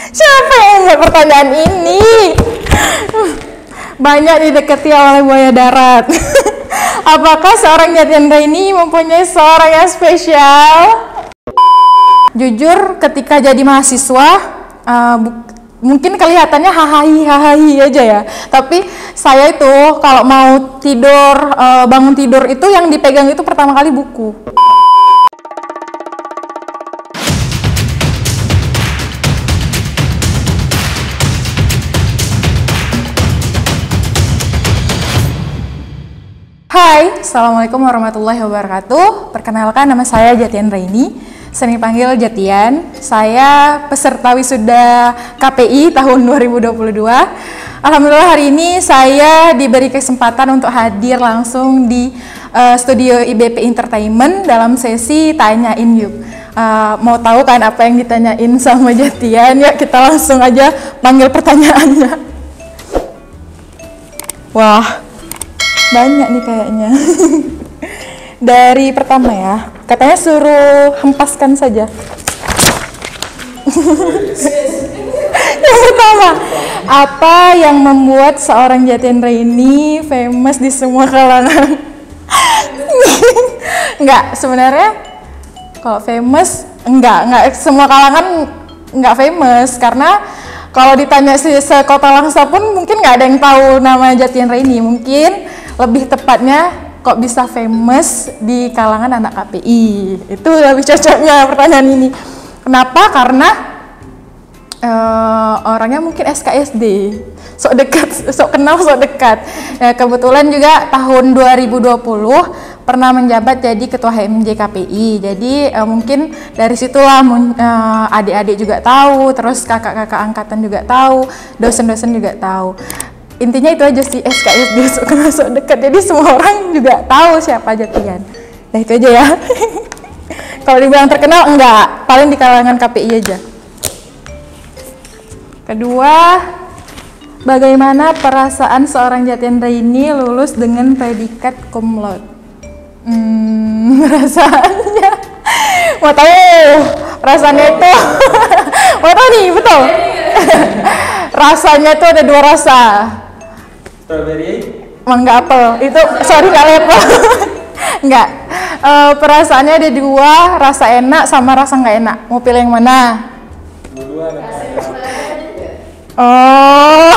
Siapa yang membuat pertanyaan ini? Banyak didekati oleh buaya darat. Apakah seorang Jatiandra ini mempunyai seorang yang spesial? Jujur, ketika jadi mahasiswa, mungkin kelihatannya hahahi aja ya. Tapi saya itu kalau mau tidur, bangun tidur itu yang dipegang itu pertama kali buku. Hai, Assalamualaikum warahmatullahi wabarakatuh. Perkenalkan, nama saya Jatiandra ini, sering panggil Jatian. Saya peserta wisuda KPI tahun 2022. Alhamdulillah hari ini saya diberi kesempatan untuk hadir langsung di studio IBP Entertainment dalam sesi Tanyain Yuk. Mau tahu kan apa yang ditanyain sama Jatian? Ya kita langsung aja panggil pertanyaannya. Wah, banyak nih kayaknya. Dari pertama ya, katanya suruh hempaskan saja. Yang pertama, apa yang membuat seorang Jatiandra ini famous di semua kalangan? Enggak, sebenarnya kalau famous enggak semua kalangan enggak famous, karena kalau ditanya sekota Langsa pun mungkin nggak ada yang tahu nama Jatiandra ini. Mungkin lebih tepatnya kok bisa famous di kalangan anak KPI. Itu lebih cocoknya pertanyaan ini. Kenapa? Karena orangnya mungkin SKSD, sok dekat, sok kenal, sok dekat. Kebetulan juga tahun 2020 pernah menjabat jadi ketua HMJ KPI. Jadi mungkin dari situlah adik-adik juga tahu, terus kakak-kakak angkatan juga tahu, dosen-dosen juga tahu. Intinya itu aja sih, SKSD sok kenal, sok dekat. Jadi semua orang juga tahu siapa Jatian. Nah itu aja ya. Kalau dibilang terkenal enggak, paling di kalangan KPI aja. Kedua, bagaimana perasaan seorang Jatiandra ini lulus dengan predikat cum laude? Perasaannya, mau tahu perasaannya itu? Mau tahu nih, betul? Rasanya itu ada dua rasa. Strawberry? Mangga apel, itu sorry nggak level. Nggak, perasaannya ada dua, rasa enak sama rasa nggak enak. Mau pilih yang mana? Dua-dua. Oh,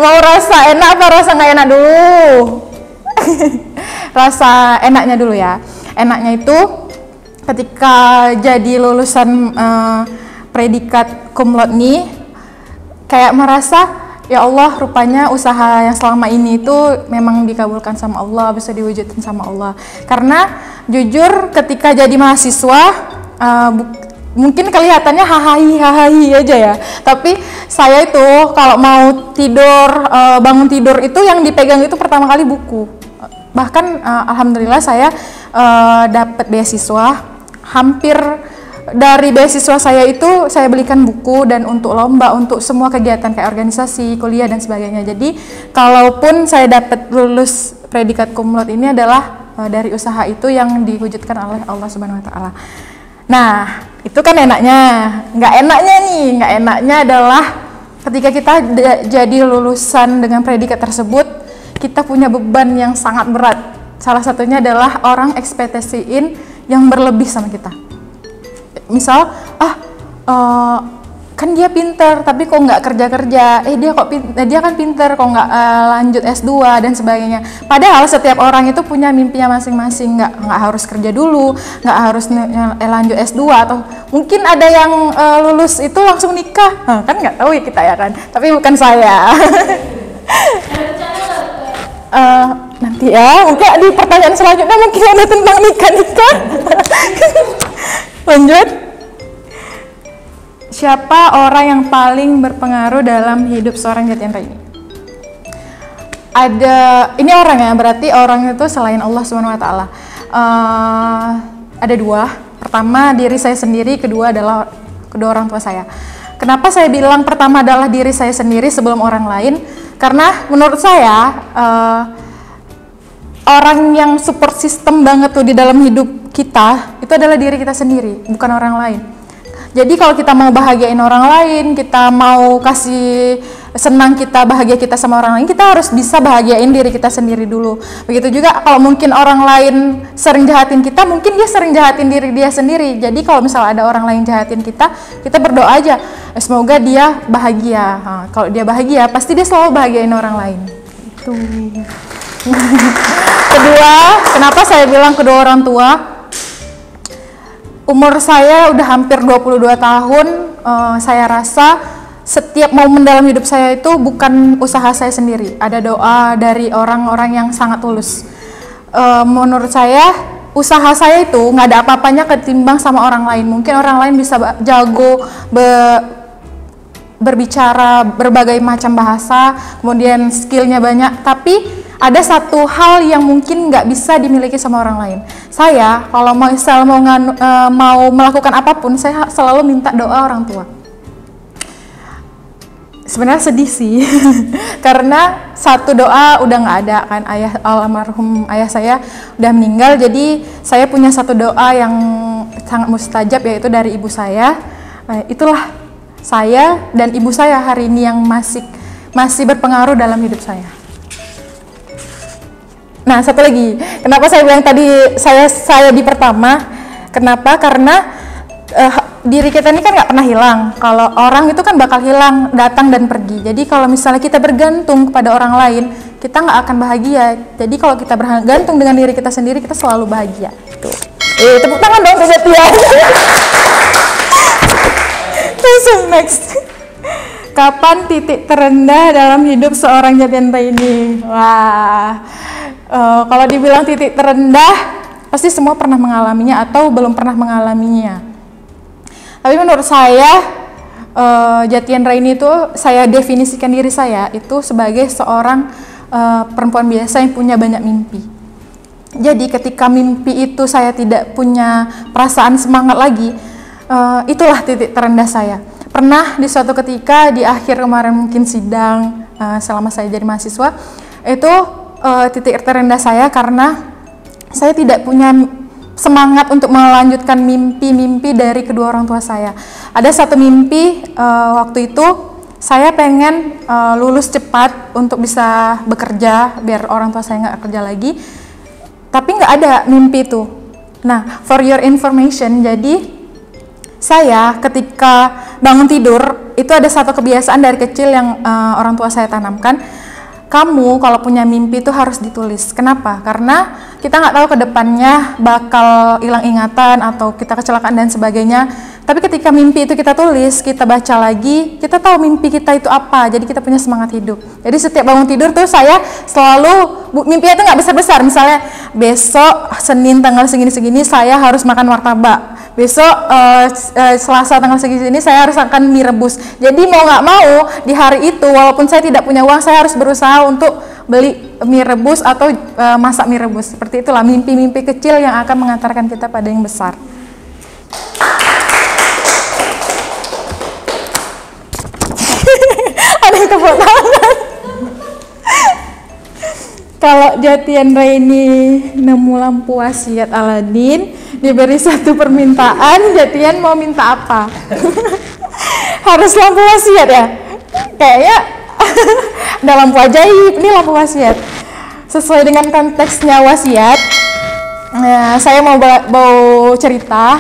mau rasa enak apa rasa nggak enak dulu? Rasa enaknya dulu ya. Enaknya itu ketika jadi lulusan predikat cum laude nih, kayak merasa ya Allah, rupanya usaha yang selama ini itu memang dikabulkan sama Allah, bisa diwujudkan sama Allah. Karena jujur ketika jadi mahasiswa, mungkin kelihatannya hahahi aja ya. Tapi saya itu kalau mau tidur, bangun tidur itu yang dipegang itu pertama kali buku. Bahkan alhamdulillah saya dapat beasiswa. Hampir dari beasiswa saya itu saya belikan buku, dan untuk lomba, untuk semua kegiatan kayak organisasi, kuliah dan sebagainya. Jadi kalaupun saya dapat lulus predikat cum laude ini adalah dari usaha itu yang diwujudkan oleh Allah Subhanahu wa taala. Nah, itu kan enaknya. Nggak enaknya adalah ketika kita jadi lulusan dengan predikat tersebut, kita punya beban yang sangat berat. Salah satunya adalah orang ekspektasiin yang berlebih sama kita. Misal, kan dia pinter tapi kok nggak kerja, dia kan pinter kok nggak lanjut S2 dan sebagainya. Padahal setiap orang itu punya mimpinya masing-masing, nggak harus kerja dulu, nggak harus lanjut S2, atau mungkin ada yang lulus itu langsung nikah. Kan nggak tahu ya kita ya kan, tapi bukan saya. Nanti ya, mungkin di pertanyaan selanjutnya mungkin ada tentang nikah. Lanjut. Siapa orang yang paling berpengaruh dalam hidup seorang Jatiandra ini? Ini orang ya, berarti orang itu selain Allah Subhanahu wa taala. Ada dua. Pertama diri saya sendiri, kedua adalah kedua orang tua saya. Kenapa saya bilang pertama adalah diri saya sendiri sebelum orang lain? Karena menurut saya orang yang support system banget tuh di dalam hidup kita itu adalah diri kita sendiri, bukan orang lain. Jadi kalau kita mau bahagiain orang lain, kita mau kasih senang kita, bahagia kita sama orang lain, kita harus bisa bahagiain diri kita sendiri dulu. Begitu juga kalau mungkin orang lain sering jahatin kita, mungkin dia sering jahatin diri dia sendiri. Jadi kalau misalnya ada orang lain jahatin kita berdoa aja, semoga dia bahagia. Nah, kalau dia bahagia, pasti dia selalu bahagiain orang lain. Itu. Kedua, kenapa saya bilang kedua orang tua? Umur saya udah hampir 22 tahun, saya rasa setiap momen dalam hidup saya itu bukan usaha saya sendiri. Ada doa dari orang-orang yang sangat tulus. Menurut saya, usaha saya itu nggak ada apa-apanya ketimbang sama orang lain. Mungkin orang lain bisa jago berbicara berbagai macam bahasa, kemudian skillnya banyak, tapi ada satu hal yang mungkin nggak bisa dimiliki sama orang lain. Saya kalau mau melakukan apapun, saya selalu minta doa orang tua. Sebenarnya sedih sih, karena satu doa udah nggak ada kan, almarhum ayah saya udah meninggal, jadi saya punya satu doa yang sangat mustajab, yaitu dari ibu saya. Itulah saya dan ibu saya hari ini yang masih berpengaruh dalam hidup saya. Nah, satu lagi, kenapa saya bilang tadi saya di pertama? Kenapa? Karena diri kita ini kan nggak pernah hilang. Kalau orang itu kan bakal hilang, datang dan pergi. Jadi kalau misalnya kita bergantung kepada orang lain, kita nggak akan bahagia. Jadi kalau kita bergantung dengan diri kita sendiri, kita selalu bahagia. Tuh. Tepuk tangan dong buat dia. Terus next. Kapan titik terendah dalam hidup seorang Jatiandra ini? Wah. Kalau dibilang titik terendah, pasti semua pernah mengalaminya atau belum pernah mengalaminya. Tapi menurut saya, Jatiandra ini tuh saya definisikan diri saya itu sebagai seorang perempuan biasa yang punya banyak mimpi. Jadi ketika mimpi itu saya tidak punya perasaan semangat lagi, itulah titik terendah saya. Pernah di suatu ketika di akhir kemarin mungkin sidang selama saya jadi mahasiswa, itu titik terendah saya karena saya tidak punya semangat untuk melanjutkan mimpi-mimpi dari kedua orang tua saya. Ada satu mimpi waktu itu saya pengen lulus cepat untuk bisa bekerja biar orang tua saya nggak kerja lagi, tapi nggak ada mimpi itu. Nah, for your information, jadi saya ketika bangun tidur itu ada satu kebiasaan dari kecil yang orang tua saya tanamkan. Kamu kalau punya mimpi itu harus ditulis. Kenapa? Karena kita nggak tahu ke depannya bakal hilang ingatan atau kita kecelakaan dan sebagainya. Tapi ketika mimpi itu kita tulis, kita baca lagi, kita tahu mimpi kita itu apa. Jadi kita punya semangat hidup. Jadi setiap bangun tidur tuh saya selalu, mimpinya itu nggak besar-besar. Misalnya besok Senin tanggal segini-segini saya harus makan martabak. Besok Selasa tanggal segini saya harus akan mie rebus. Jadi mau nggak mau di hari itu walaupun saya tidak punya uang, saya harus berusaha untuk beli mie rebus atau masak mie rebus. Seperti itulah mimpi-mimpi kecil yang akan mengantarkan kita pada yang besar. Ada yang tepuk tangan. Kalau Jatiandra ini nemu lampu wasiat Aladin, diberi satu permintaan, Jatian mau minta apa? Harus lampu wasiat ya? Kayaknya ada lampu ajaib, ini lampu wasiat. Sesuai dengan konteksnya wasiat, saya mau cerita.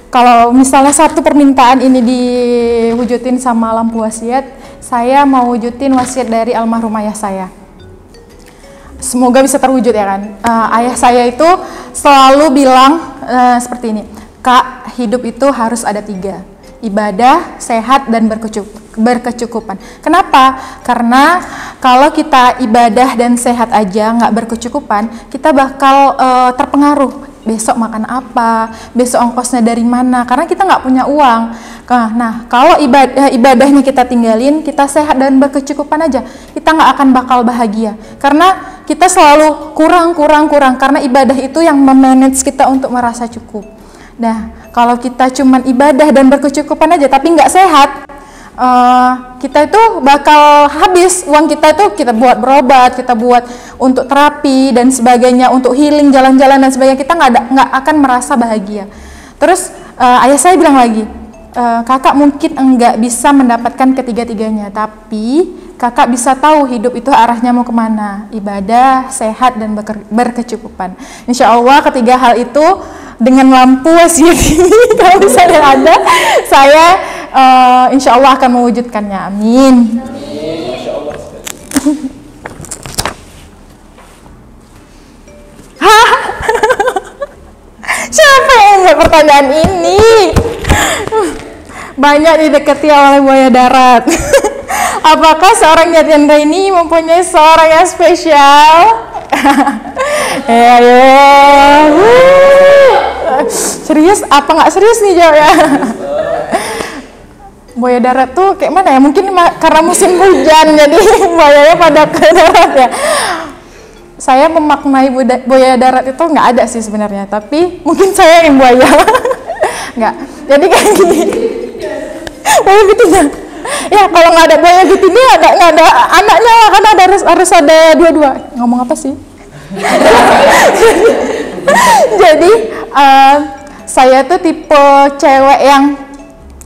Kalau misalnya satu permintaan ini diwujudin sama lampu wasiat, saya mau wujudin wasiat dari almarhum ayah saya. Semoga bisa terwujud ya kan. Ayah saya itu selalu bilang seperti ini, Kak, hidup itu harus ada 3, ibadah, sehat, dan berkecukupan. Kenapa? Karena kalau kita ibadah dan sehat aja nggak berkecukupan, kita bakal terpengaruh. Besok makan apa, besok ongkosnya dari mana, karena kita nggak punya uang. Nah, kalau ibadahnya kita tinggalin, kita sehat dan berkecukupan aja, kita nggak akan bakal bahagia. Karena kita selalu kurang, karena ibadah itu yang memanage kita untuk merasa cukup. Nah, kalau kita cuman ibadah dan berkecukupan aja, tapi nggak sehat, kita itu bakal habis uang kita itu, kita buat berobat, kita buat untuk terapi dan sebagainya, untuk healing, jalan-jalan dan sebagainya, kita nggak akan merasa bahagia. Terus ayah saya bilang lagi, kakak mungkin enggak bisa mendapatkan ketiga-tiganya, tapi kakak bisa tahu hidup itu arahnya mau kemana, ibadah, sehat, dan berkecukupan. Insya Allah ketiga hal itu dengan lampu wasiat ini kalau misalnya ada, saya insya Allah akan mewujudkannya. Amin. Masya Allah. Siapa yang buat pertanyaan ini? Banyak didekati oleh buaya darat. Apakah seorang Jatiandra ini mempunyai seorang yang spesial? Serius? Apa nggak serius nih jawabnya? Buaya darat tuh kayak mana ya? Mungkin karena musim hujan jadi buayanya pada ke darat ya. Saya memaknai buaya darat itu nggak ada sih sebenarnya, tapi mungkin saya yang buaya. Nggak. Jadi kayak gini. Buaya betina. Ya kalau nggak ada buaya betina nggak ada anaknya lah, karena harus ada dua-dua. Ngomong apa sih? Jadi saya tuh tipe cewek yang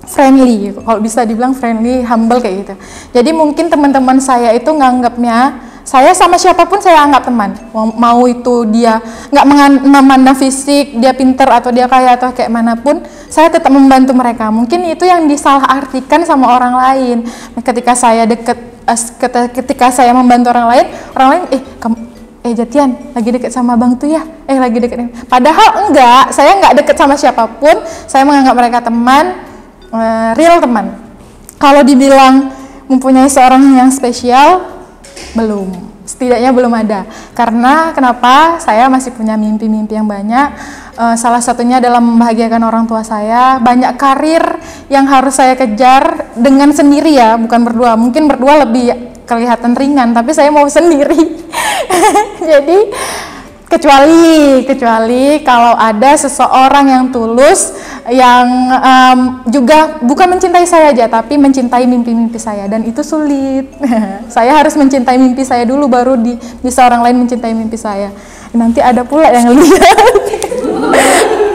friendly, kalau bisa dibilang friendly, humble kayak gitu. Jadi mungkin teman-teman saya itu nganggapnya saya sama siapapun saya anggap teman, mau itu dia nggak memandang fisik, dia pinter atau dia kaya atau kayak manapun, saya tetap membantu mereka. Mungkin itu yang disalahartikan sama orang lain. Ketika saya ketika saya membantu orang lain, Jatian lagi deket sama abang tuh ya, lagi deket. Padahal enggak, saya nggak deket sama siapapun, saya menganggap mereka teman, real teman. Kalau dibilang mempunyai seorang yang spesial, belum, setidaknya belum ada. Karena kenapa? Saya masih punya mimpi-mimpi yang banyak. Salah satunya adalah membahagiakan orang tua saya. Banyak karir yang harus saya kejar dengan sendiri ya, bukan berdua. Mungkin berdua lebih kelihatan ringan, tapi saya mau sendiri. Jadi kecuali kalau ada seseorang yang tulus, yang juga bukan mencintai saya aja, tapi mencintai mimpi-mimpi saya, dan itu sulit. Saya harus mencintai mimpi saya dulu, baru bisa orang lain mencintai mimpi saya. Nanti ada pula yang lihat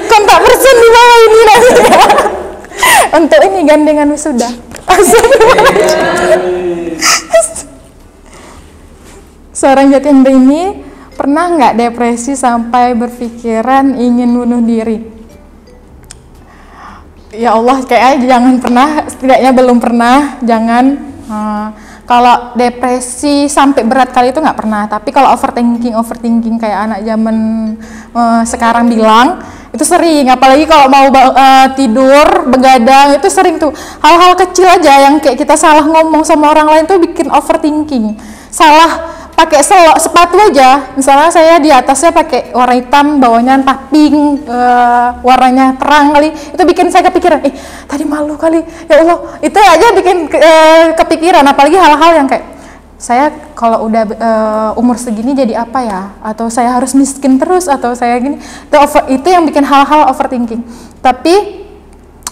kontak person di bawah ini nanti ya. Untuk ini gandengan wisuda. Seorang Jatiandra ini pernah nggak depresi sampai berpikiran ingin bunuh diri? Ya Allah, kayaknya jangan pernah, setidaknya belum pernah, jangan. Kalau depresi sampai berat kali itu nggak pernah, tapi kalau overthinking kayak anak zaman sekarang bilang, itu sering, apalagi kalau mau tidur, begadang, itu sering tuh. Hal-hal kecil aja yang kayak kita salah ngomong sama orang lain tuh bikin overthinking. Salah pakai sepatu aja, misalnya saya di atasnya pakai warna hitam, bawahnya entah pink, warnanya terang kali, itu bikin saya kepikiran, tadi malu kali, ya Allah, itu aja bikin kepikiran. Apalagi hal-hal yang kayak, saya kalau udah umur segini jadi apa ya, atau saya harus miskin terus, atau saya gini, itu yang bikin hal-hal overthinking. Tapi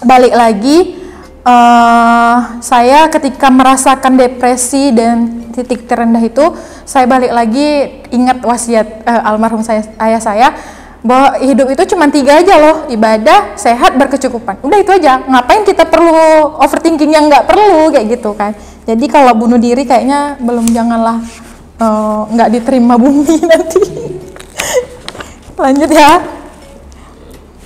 balik lagi, saya ketika merasakan depresi dan titik terendah itu, saya balik lagi ingat wasiat almarhum ayah saya, bahwa hidup itu cuma 3 aja loh, ibadah, sehat, berkecukupan. Udah itu aja, ngapain kita perlu overthinking yang nggak perlu kayak gitu kan. Jadi kalau bunuh diri kayaknya belum, janganlah, nggak diterima bumi nanti. Lanjut ya.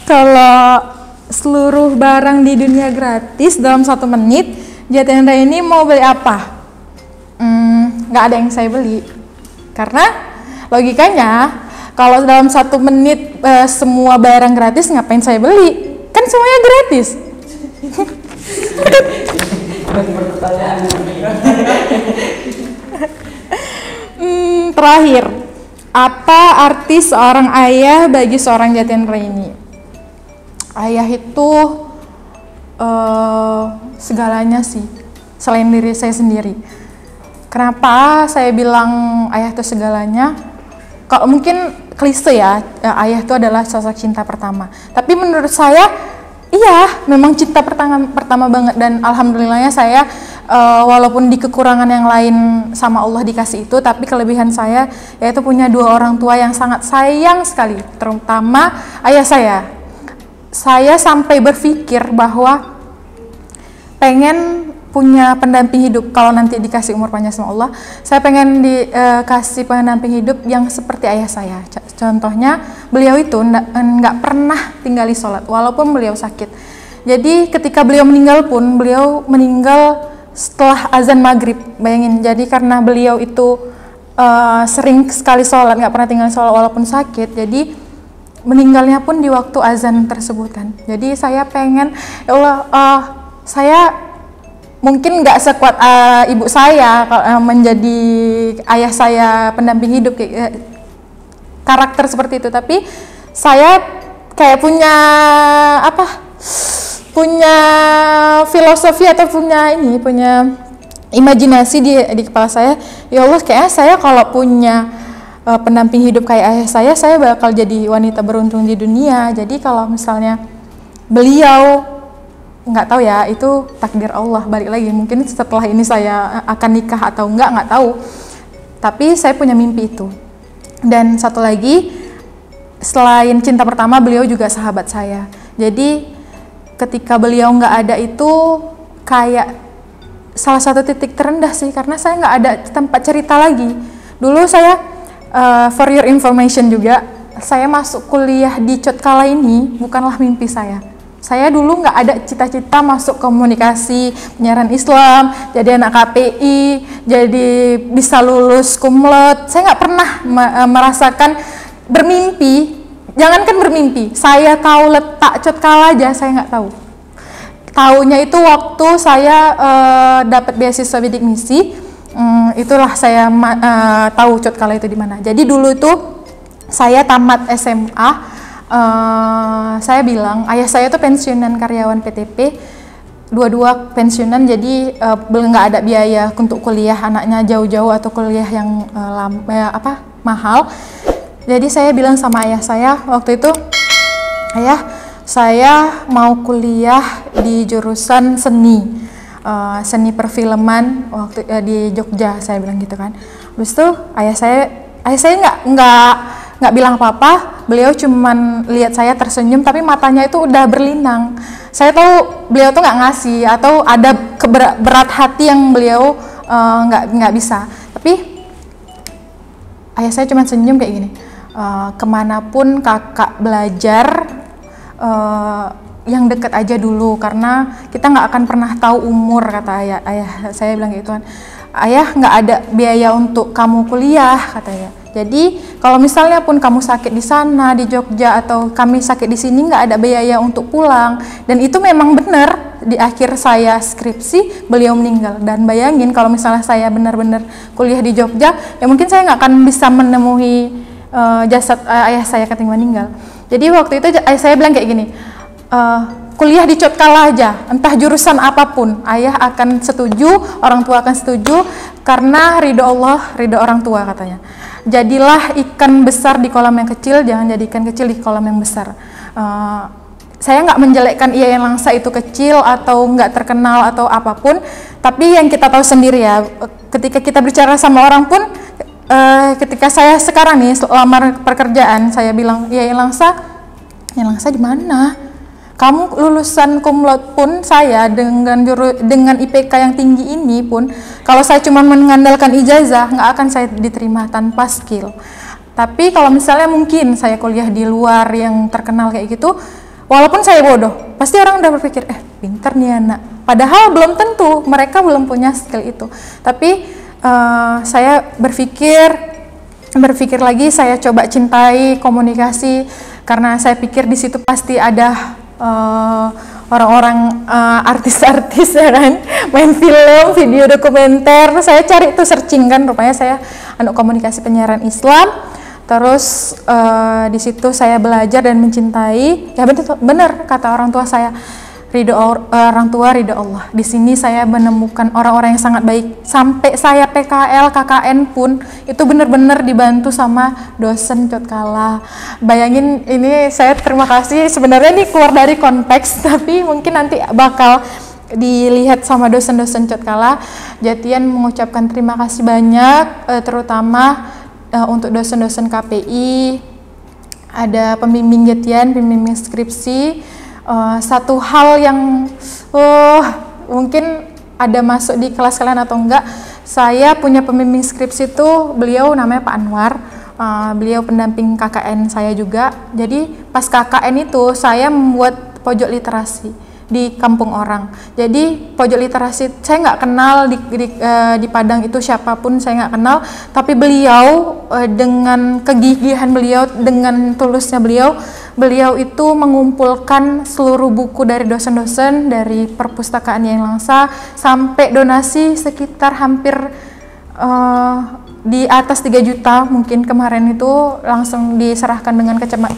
Kalau seluruh barang di dunia gratis dalam 1 menit, Jatiandra ini mau beli apa? Nggak ada yang saya beli, karena logikanya kalau dalam 1 menit semua barang gratis, ngapain saya beli? Kan semuanya gratis. Terakhir, apa arti seorang ayah bagi seorang Jatiandra ini? Ayah itu segalanya sih, selain diri saya sendiri. Kenapa saya bilang ayah itu segalanya? Kalau mungkin klise ya, ayah itu adalah sosok cinta pertama. Tapi menurut saya, iya, memang cinta pertama banget. Dan alhamdulillahnya saya, walaupun di kekurangan yang lain sama Allah dikasih itu, tapi kelebihan saya yaitu punya 2 orang tua yang sangat sayang sekali, terutama ayah saya. Saya sampai berpikir bahwa pengen punya pendamping hidup. Kalau nanti dikasih umur panjang sama Allah, saya pengen dikasih pendamping hidup yang seperti ayah saya. Contohnya, beliau itu nggak pernah tinggali sholat walaupun beliau sakit. Jadi ketika beliau meninggal pun, beliau meninggal setelah azan maghrib. Bayangin, jadi karena beliau itu sering sekali sholat, nggak pernah tinggal sholat walaupun sakit, jadi meninggalnya pun di waktu azan tersebut kan. Jadi saya pengen, ya Allah, saya mungkin nggak sekuat ibu saya menjadi ayah saya pendamping hidup, karakter seperti itu, tapi saya kayak punya punya filosofi atau punya imajinasi di kepala saya. Ya Allah, kayaknya saya kalau punya pendamping hidup kayak ayah saya bakal jadi wanita beruntung di dunia. Jadi kalau misalnya beliau, nggak tahu ya, itu takdir Allah, balik lagi mungkin setelah ini saya akan nikah atau nggak tahu, tapi saya punya mimpi itu. Dan satu lagi, selain cinta pertama, beliau juga sahabat saya. Jadi ketika beliau nggak ada itu kayak salah satu titik terendah sih, karena saya nggak ada tempat cerita lagi. Dulu saya for your information juga, saya masuk kuliah di Cotkala ini bukanlah mimpi saya. Saya dulu nggak ada cita-cita masuk komunikasi penyiaran Islam, jadi anak KPI, jadi bisa lulus cum laude. Saya nggak pernah merasakan bermimpi. Jangankan bermimpi, saya tahu letak Cotkala aja saya nggak tahu. Taunya itu waktu saya dapat beasiswa bidik misi, itulah saya tahu Cotkala itu di mana. Jadi dulu itu saya tamat SMA. Saya bilang, ayah saya tuh pensiunan karyawan PTP, dua-dua pensiunan, jadi belum nggak ada biaya untuk kuliah anaknya jauh-jauh atau kuliah yang mahal. Jadi saya bilang sama ayah saya waktu itu, ayah, saya mau kuliah di jurusan seni perfilman waktu di Jogja, saya bilang gitu kan. Terus tuh ayah saya nggak bilang apa-apa, beliau cuman lihat saya tersenyum, tapi matanya itu udah berlinang. Saya tahu beliau tuh nggak ngasih atau ada berat hati yang beliau nggak bisa. Tapi ayah saya cuman senyum kayak gini, kemanapun kakak belajar, yang dekat aja dulu, karena kita nggak akan pernah tahu umur, kata ayah saya bilang gitu kan. Ayah, nggak ada biaya untuk kamu kuliah, katanya. Jadi kalau misalnya pun kamu sakit di sana di Jogja atau kami sakit di sini, nggak ada biaya untuk pulang. Dan itu memang benar, di akhir saya skripsi beliau meninggal. Dan bayangin kalau misalnya saya benar-benar kuliah di Jogja, ya mungkin saya nggak akan bisa menemui jasad ayah saya ketika meninggal. Jadi waktu itu ayah saya bilang kayak gini, kuliah di Cotkala aja, entah jurusan apapun, ayah akan setuju, orang tua akan setuju, karena ridho Allah, ridho orang tua, katanya. Jadilah ikan besar di kolam yang kecil, jangan jadi ikan kecil di kolam yang besar. Saya nggak menjelekkan Yayan Langsa itu kecil atau nggak terkenal atau apapun, tapi yang kita tahu sendiri ya, ketika kita bicara sama orang pun, ketika saya sekarang nih lamar pekerjaan, saya bilang, Yayan Langsa di mana? Kamu lulusan cum laude pun, saya dengan IPK yang tinggi ini pun, kalau saya cuma mengandalkan ijazah, nggak akan saya diterima tanpa skill. Tapi kalau misalnya mungkin saya kuliah di luar yang terkenal kayak gitu, walaupun saya bodoh, pasti orang udah berpikir, pinter nih anak. Padahal belum tentu, mereka belum punya skill itu. Tapi saya berpikir lagi, saya coba cintai komunikasi, karena saya pikir di situ pasti ada orang-orang artis-artis ya kan, main film, video dokumenter. Saya cari tuh searching kan, rupanya saya komunikasi penyiaran Islam. Terus di situ saya belajar dan mencintai. Ya benar kata orang tua saya, ridho orang tua, ridho Allah. Di sini saya menemukan orang-orang yang sangat baik. Sampai saya PKL, KKN pun itu benar-benar dibantu sama dosen Cotkala. Bayangin, ini saya terima kasih. Sebenarnya ini keluar dari konteks, tapi mungkin nanti bakal dilihat sama dosen-dosen Cotkala. Jatian mengucapkan terima kasih banyak, terutama untuk dosen-dosen KPI, ada pembimbing Jatian, pembimbing skripsi. Satu hal yang mungkin ada masuk di kelas kalian atau enggak. Saya punya pembimbing skripsi itu, beliau namanya Pak Anwar. Beliau pendamping KKN saya juga. Jadi pas KKN itu saya membuat pojok literasi di kampung orang. Jadi pojok literasi saya nggak kenal di Padang itu siapapun, saya nggak kenal. Tapi beliau dengan kegigihan beliau, dengan tulusnya beliau itu mengumpulkan seluruh buku dari dosen-dosen dari perpustakaan Yain Langsa sampai donasi sekitar hampir di atas 3 juta mungkin kemarin itu langsung diserahkan dengan camat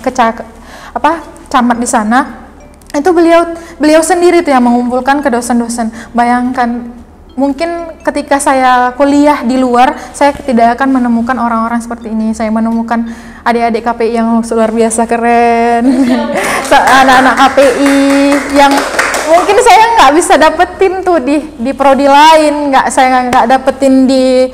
di sana. Itu beliau sendiri tuh yang mengumpulkan ke dosen-dosen. Bayangkan, mungkin ketika saya kuliah di luar, saya tidak akan menemukan orang-orang seperti ini. Saya menemukan adik-adik KPI yang luar biasa keren, anak-anak KPI yang mungkin saya nggak bisa dapetin tuh di prodi lain, saya nggak dapetin di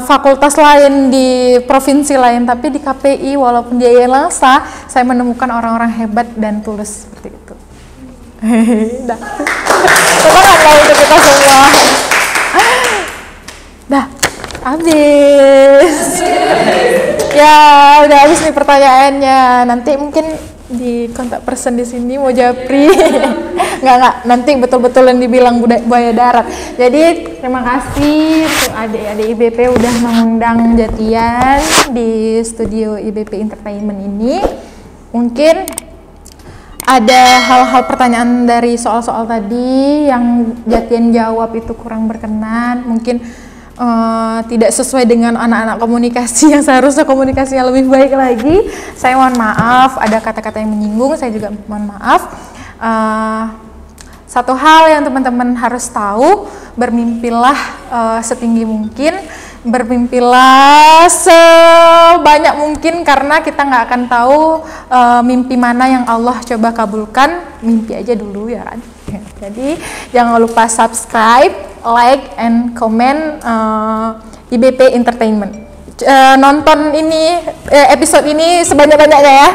fakultas lain, di provinsi lain, tapi di KPI walaupun di Yain Langsa, saya menemukan orang-orang hebat dan tulus seperti itu. Dah, semangatlah untuk kita semua. Dah, habis. Ya, udah habis nih pertanyaannya. Nanti mungkin di kontak person di sini mau japri. Nggak, nanti betul-betulan dibilang buaya darat. Jadi terima kasih untuk adik-adik IBP udah mengundang Jatian di studio IBP Entertainment ini. Mungkin ada hal-hal pertanyaan dari soal-soal tadi yang Jatian jawab itu kurang berkenan, mungkin tidak sesuai dengan anak-anak komunikasi yang seharusnya komunikasinya lebih baik lagi. Saya mohon maaf, ada kata-kata yang menyinggung, saya juga mohon maaf. Satu hal yang teman-teman harus tahu, bermimpilah setinggi mungkin, bermimpilah sebanyak mungkin, karena kita nggak akan tahu mimpi mana yang Allah coba kabulkan. Mimpi aja dulu ya kan. Jadi jangan lupa subscribe, like, and comment IBP Entertainment. Nonton ini episode ini sebanyak-banyaknya ya.